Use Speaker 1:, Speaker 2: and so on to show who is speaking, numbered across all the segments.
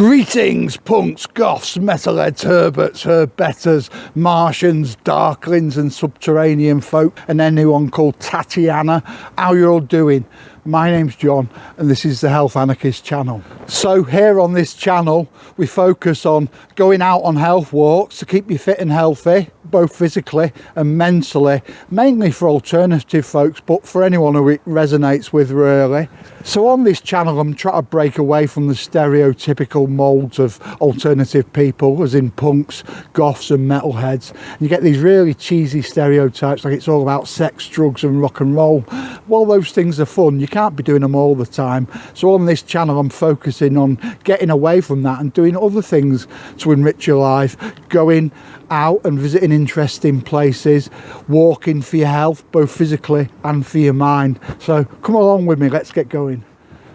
Speaker 1: Greetings, punks, goths, metalheads, herberts, herbetters, Martians, darklings and subterranean folk, and anyone called Tatiana. How you all doing? My name's John and this is the Health Anarchist channel. So here on this channel we focus on going out on health walks to keep you fit and healthy, both physically and mentally, mainly for alternative folks, but for anyone who it resonates with really. So on this channel I'm trying to break away from the stereotypical moulds of alternative people, as in punks, goths and metalheads. And you get these really cheesy stereotypes like it's all about sex, drugs and rock and roll. While those things are fun, you can't be doing them all the time. So on this channel I'm focusing on getting away from that and doing other things to enrich your life, going out and visiting interesting places, walking for your health, both physically and for your mind. So come along with me, let's get going.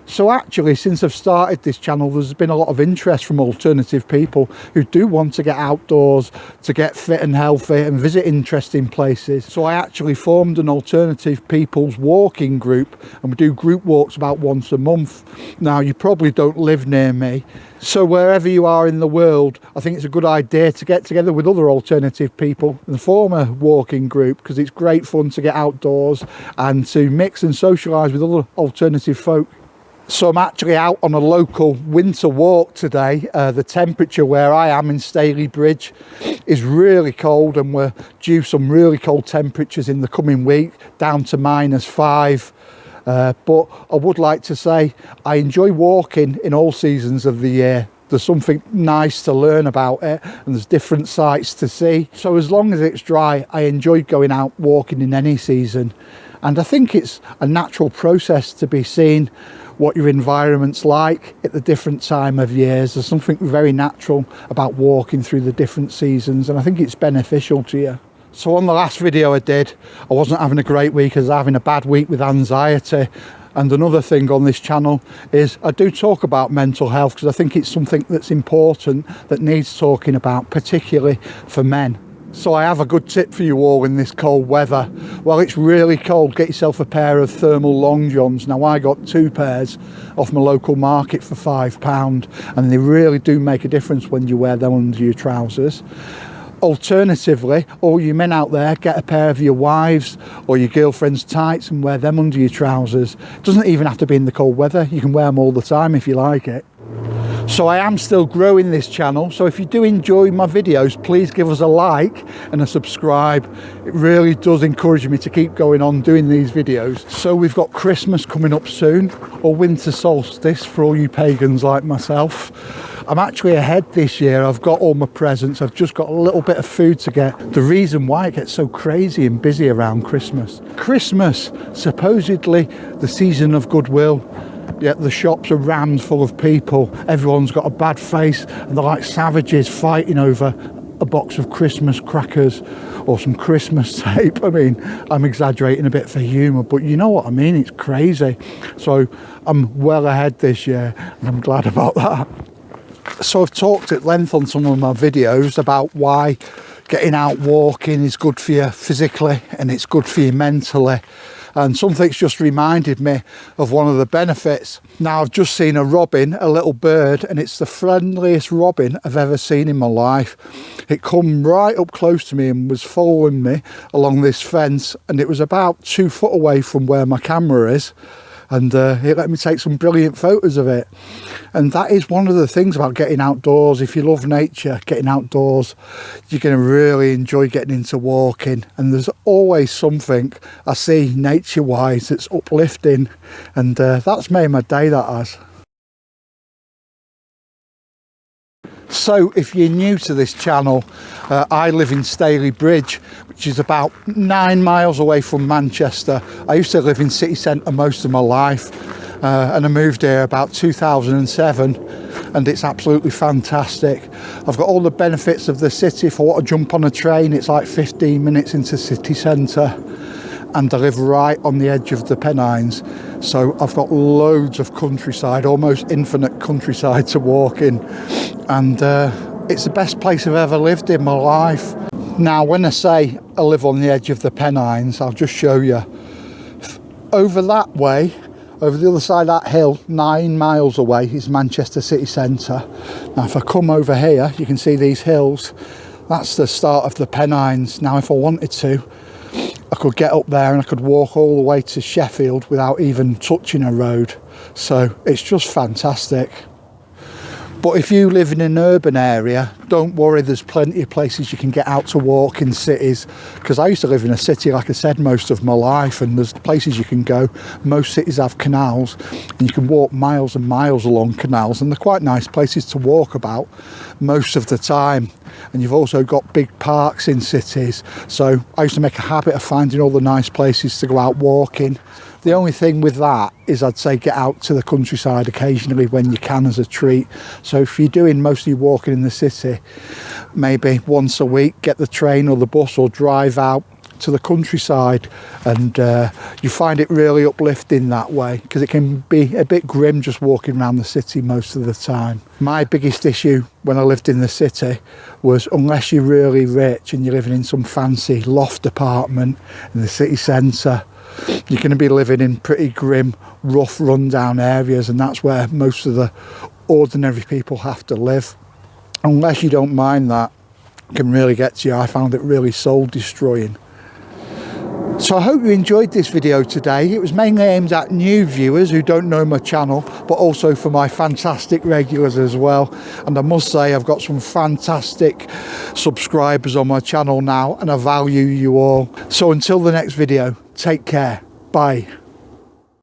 Speaker 1: So actually, since I've started this channel, there's been a lot of interest from alternative people who do want to get outdoors, to get fit and healthy and visit interesting places. So I actually formed an alternative people's walking group, and we do group walks about once a month. Now, you probably don't live near me, so wherever you are in the world, I think it's a good idea to get together with other alternative people and form a walking group, because it's great fun to get outdoors and to mix and socialise with other alternative folk. So I'm actually out on a local winter walk today. The temperature where I am in Stalybridge is really cold, and we're due some really cold temperatures in the coming week, down to -5. But I would like to say I enjoy walking in all seasons of the year. There's something nice to learn about it, and there's different sights to see. So as long as it's dry, I enjoy going out walking in any season. And I think it's a natural process to be seeing what your environment's like at the different time of years. There's something very natural about walking through the different seasons, and I think it's beneficial to you. So on the last video I did, I wasn't having a great week, I was having a bad week with anxiety. And another thing on this channel is I do talk about mental health, because I think it's something that's important, that needs talking about, particularly for men. So I have a good tip for you all in this cold weather. While it's really cold, get yourself a pair of thermal long johns. Now I got 2 pairs off my local market for £5, and they really do make a difference when you wear them under your trousers. Alternatively, all you men out there, get a pair of your wives or your girlfriend's tights and wear them under your trousers. It doesn't even have to be in the cold weather, you can wear them all the time if you like it. So I am still growing this channel, so if you do enjoy my videos, please give us a like and a subscribe. It really does encourage me to keep going on doing these videos. So we've got Christmas coming up soon, or winter solstice for all you pagans like myself. I'm actually ahead this year. I've got all my presents, I've just got a little bit of food to get. The reason why it gets so crazy and busy around Christmas. Christmas, supposedly the season of goodwill, yet the shops are rammed full of people. Everyone's got a bad face and they're like savages fighting over a box of Christmas crackers or some Christmas tape. I mean, I'm exaggerating a bit for humour, but you know what I mean, it's crazy. So I'm well ahead this year and I'm glad about that. So I've talked at length on some of my videos about why getting out walking is good for you physically and it's good for you mentally. And something's just reminded me of one of the benefits. Now I've just seen a robin, a little bird, and it's the friendliest robin I've ever seen in my life. It come right up close to me and was following me along this fence, and it was about 2 foot away from where my camera is. And it let me take some brilliant photos of it. And that is one of the things about getting outdoors. If you love nature, getting outdoors, you're going to really enjoy getting into walking. And there's always something I see nature wise that's uplifting, and that's made my day, that has. So if you're new to this channel, I live in Stalybridge, which is about 9 miles away from Manchester. I used to live in city centre most of my life, and I moved here about 2007, and it's absolutely fantastic. I've got all the benefits of the city. If I want to jump on a train, it's like 15 minutes into city centre. And I live right on the edge of the Pennines, so I've got loads of countryside, almost infinite countryside to walk in, and it's the best place I've ever lived in my life. Now when I say I live on the edge of the Pennines, I'll just show you. Over that way Over the other side of that hill, 9 miles away, is Manchester city centre. Now if I come over here, you can see these hills. That's the start of the Pennines. Now if I wanted to, I could get up there and I could walk all the way to Sheffield without even touching a road. So it's just fantastic. But if you live in an urban area, don't worry, there's plenty of places you can get out to walk in cities. Because I used to live in a city, like I said, most of my life, and there's places you can go. Most cities have canals, and you can walk miles and miles along canals, and they're quite nice places to walk about most of the time. And you've also got big parks in cities. So I used to make a habit of finding all the nice places to go out walking. The only thing with that is I'd say get out to the countryside occasionally when you can as a treat. So if you're doing mostly walking in the city, maybe once a week, get the train or the bus or drive out to the countryside, and you find it really uplifting that way, because it can be a bit grim just walking around the city most of the time. My biggest issue when I lived in the city was, unless you're really rich and you're living in some fancy loft apartment in the city centre, you're going to be living in pretty grim, rough, rundown areas, and that's where most of the ordinary people have to live. Unless you don't mind that, it can really get to you. I found it really soul destroying. So I hope you enjoyed this video today. It was mainly aimed at new viewers who don't know my channel, but also for my fantastic regulars as well. And I must say, I've got some fantastic subscribers on my channel now, and I value you all. So until the next video, take care. Bye.